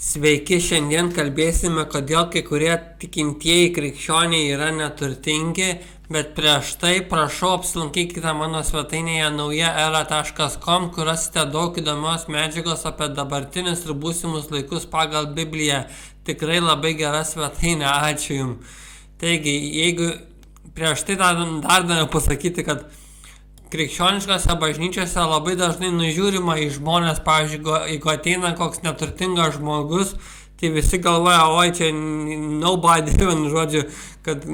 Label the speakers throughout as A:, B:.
A: Sveiki, šiandien kalbėsime, kodėl kai kurie tikintieji krikščioniai yra neturtingi, bet prieš tai prašau apsilankykite mano svetainėje naujaera.com, kur rasite daug įdomios medžiagos apie dabartinius ir būsimus laikus pagal Bibliją. Tikrai labai gera svetainė, ačiū Jums. Taigi, jeigu prieš tai dar noriu pasakyti, kad krikščioniškose bažnyčiose labai dažnai nužiūrima į žmonės, pavyzdžiui, jeigu ateina koks neturtingas žmogus, tai visi galvoja, oi čia nobody, žodžiu, kad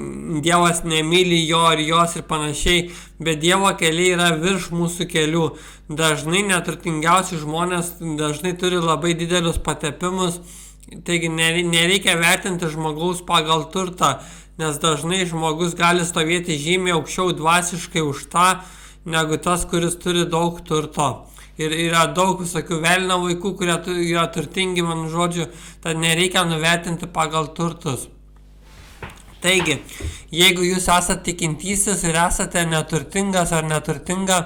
A: Dievas nemyli jo ar jos ir panašiai, bet Dievo keliai yra virš mūsų kelių. Dažnai neturtingiausi žmonės dažnai turi labai didelius patepimus, taigi nereikia vertinti žmogaus pagal turtą, nes dažnai žmogus gali stovėti žymiai aukščiau dvasiškai už tą, negu tas, kuris turi daug turto. Ir yra daug visokių velnio vaikų, kurie yra turtingi, man žodžiu, tad nereikia nuvertinti pagal turtus. Taigi, jeigu jūs esate tikintysis ir esate neturtingas ar neturtinga,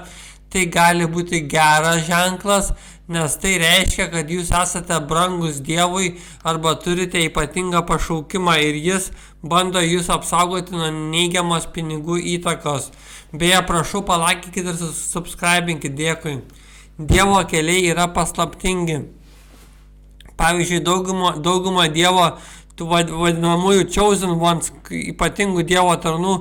A: tai gali būti geras ženklas, nes tai reiškia, kad jūs esate brangus Dievui arba turite ypatingą pašaukimą ir jis bando jūs apsaugoti nuo neigiamos pinigų įtakos. Beje, prašau, palaikykite ir subscribinkite, dėkui. Dievo keliai yra paslaptingi. Pavyzdžiui, dauguma Dievo, tų vadinamųjų chosen ones, ypatingų Dievo tarnų,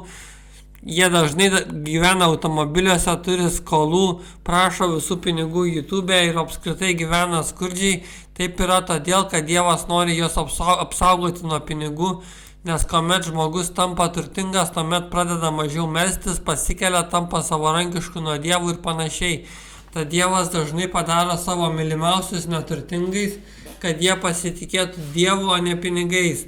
A: jie dažnai gyvena automobiliuose, turi skolų, prašo visų pinigų YouTube ir apskritai gyvena skurdžiai. Taip yra todėl, kad Dievas nori juos apsaugoti nuo pinigų, nes kuomet žmogus tampa turtingas, tuomet pradeda mažiau melstis, pasikelia, tampa savarankišku nuo Dievų ir panašiai. Tad Dievas dažnai padaro savo mylimiausius neturtingais, kad jie pasitikėtų Dievu, o ne pinigais.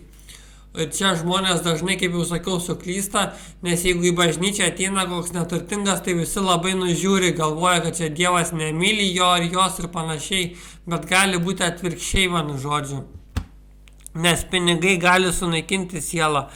A: Ir čia žmonės dažnai, kaip jau sakiau, suklysta, nes jeigu į bažnyčią ateina koks neturtingas, tai visi labai nužiūri, galvoja, kad čia Dievas nemyli jo ar jos ir panašiai, bet gali būti atvirkščiai, vienu žodžiu. Nes pinigai gali sunaikinti sielą.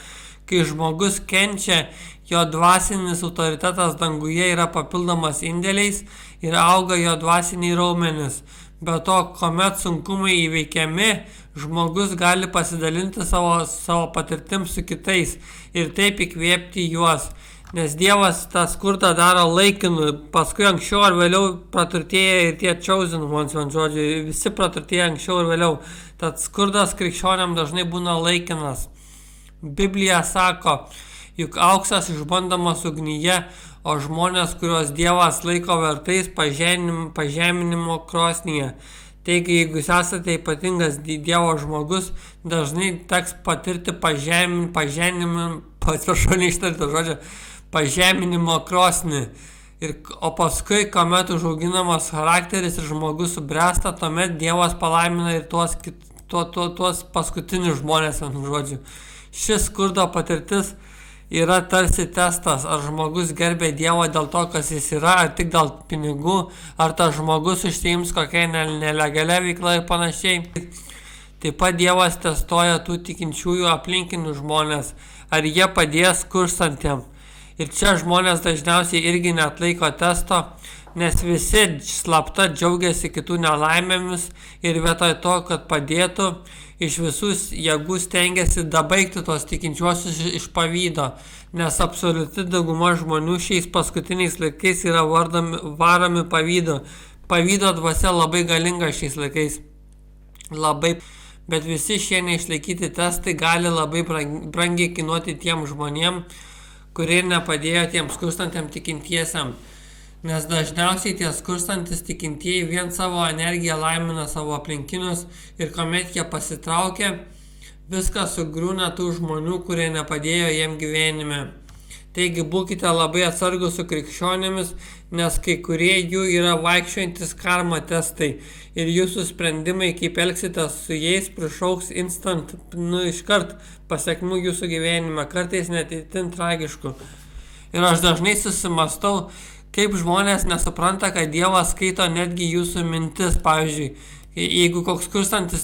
A: Kai žmogus kenčia, jo dvasinis autoritetas danguje yra papildomas indėliais ir auga jo dvasiniai raumenys. Be to, kuomet sunkumai įveikiami, žmogus gali pasidalinti savo patirtim su kitais ir taip įkvėpti juos. Nes Dievas tą skurdą daro laikinu, paskui anksčiau ar vėliau praturtėja ir tie chosen ones, žodžiu, visi praturtėja anksčiau ir vėliau. Tad skurdas krikščioniam dažnai būna laikinas. Biblija sako, juk auksas išbandomas ugnyje, o žmonės, kuriuos Dievas laiko vertais, pažeminimo krosnyje. Taigi, jeigu jūs esate ypatingas Dievo žmogus, dažnai teks patirti pažeminimo krosnį. O paskui, kuomet užauginamas charakteris ir žmogus subręsta, tuomet Dievas palaimina ir tuos paskutinius žmonės, žodžiu. Šis skurdo patirtis yra tarsi testas, ar žmogus gerbė Dievą dėl to, kas jis yra, ar tik dėl pinigų, ar tas žmogus užsiims kokia nelegalia veikla ir panašiai. Taip pat Dievas testuoja tų tikinčiųjų aplinkinių žmonės, ar jie padės skurstantiem. Ir čia žmonės dažniausiai irgi neatlaiko testo, nes visi slapta džiaugiasi kitų nelaimėmis ir vietoj to, kad padėtų, iš visų jėgų stengiasi dabaigti tos tikinčiuosius iš pavydo, nes absoliuti dauguma žmonių šiais paskutiniais laikais yra varomi pavydo. Pavydo dvasia labai galinga šiais laikais. Labai. Bet visi šie neišlaikyti testai gali labai brangiai kainuoti tiem žmonėm, kurie nepadėjo tiem skurstantiem tikintiesiam. Nes dažniausiai tie skurstantis tikintieji vien savo energiją laimina savo aplinkinius ir kuomet jie pasitraukia, viskas sugriūna tų žmonių, kurie nepadėjo jiem gyvenime. Taigi būkite labai atsargus su krikščionėmis, nes kai kurie jų yra vaikščiojantis karma testai ir jūsų sprendimai, kaip elgsite su jais, prišauks iškart pasekmių jūsų gyvenime, kartais net itin tragiškų. Ir aš dažnai susimastau, kaip žmonės nesupranta, kad Dievas skaito netgi jūsų mintis. Pavyzdžiui, jeigu koks skurstantis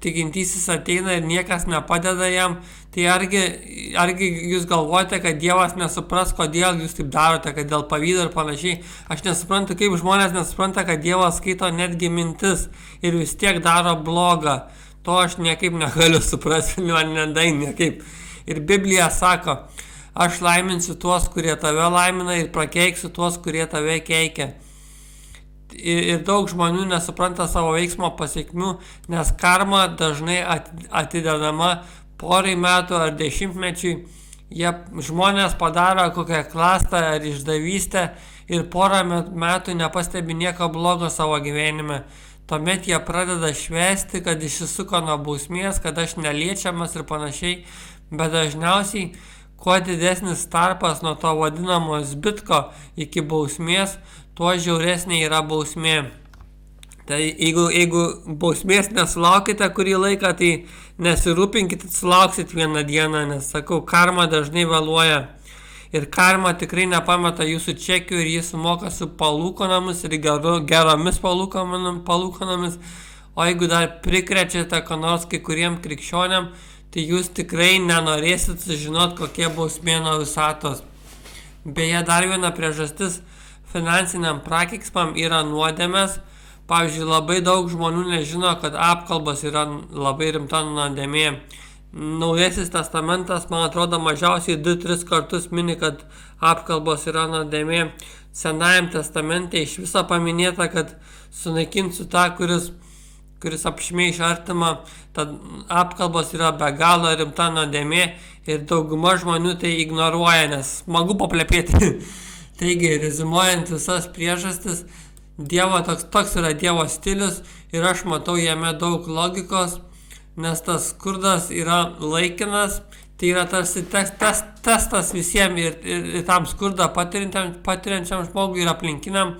A: tikintysis ateina ir niekas nepadeda jam, tai argi jūs galvojate, kad Dievas nesupras, kodėl jūs taip darote, kad dėl pavydo ir panašiai. Aš nesuprantu, kaip žmonės nesupranta, kad Dievas skaito netgi mintis ir vis tiek daro blogą. To aš niekaip negaliu suprasti, niekaip. Ir Biblija sako, aš laiminsiu tuos, kurie tave laimina ir prakeiksiu tuos, kurie tave keikia. Ir daug žmonių nesupranta savo veiksmo pasiekmių, nes karma dažnai atidedama porai metų ar dešimtmečiui. Žmonės padaro kokią klastą ar išdavystę ir porą metų nepastebi nieko blogo savo gyvenime. Tuomet jie pradeda švęsti, kad išsisuko nuo bausmės, kad aš neliečiamas ir panašiai, bet dažniausiai kuo didesnis tarpas nuo to vadinamo zbitko iki bausmės, tuo žiauresnė yra bausmė. Tai jeigu bausmės nesulaukite kurį laiką, tai nesirūpinkite, sulauksit vieną dieną, nes sakau, karma dažnai vėluoja. Ir karma tikrai nepameta jūsų čekių ir jis sumoka su palūkonomis ir geromis palūkonomis. O jeigu dar prikrečiate ko nors kai kuriem krikščioniam, tai jūs tikrai nenorėsit sužinot, kokie bausmė nuo visatos. Beje, dar viena priežastis finansiniam prakeiksmam yra nuodėmės. Pavyzdžiui, labai daug žmonių nežino, kad apkalbos yra labai rimta nuodėmė. Naujasis testamentas, man atrodo, mažiausiai 2-3 kartus mini, kad apkalbos yra nuodėmė. Senajam testamente iš viso paminėta, kad sunaikinsiu tą, kuris apšmeiš artimą, tad apkalbos yra be galo rimta nuodėmė ir dauguma žmonių tai ignoruoja, nes smagu paplepėti. Taigi, rezimuojant visas priežastis, toks yra Dievo stilius ir aš matau jame daug logikos, nes tas skurdas yra laikinas, tai yra tarsi testas visiems ir tam skurdą patiriančiam žmogui ir aplinkiniam,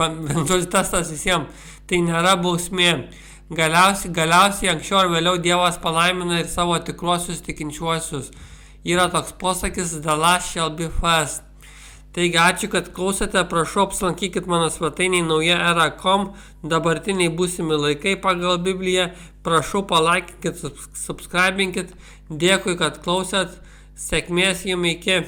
A: bendros testas visiems, tai nėra bausmė. Galiausiai anksčiau ar vėliau Dievas palaimina ir savo tikruosius tikinčiuosius. Yra toks posakis, the last shall be first. Taigi ačiū, kad klausėte, prašau apsilankykit mano svetainiai naujaera.com, dabartiniai būsimi laikai pagal Bibliją, prašau palaikinkit, subscribinkit, dėkui, kad klausėt, sėkmės jums iki.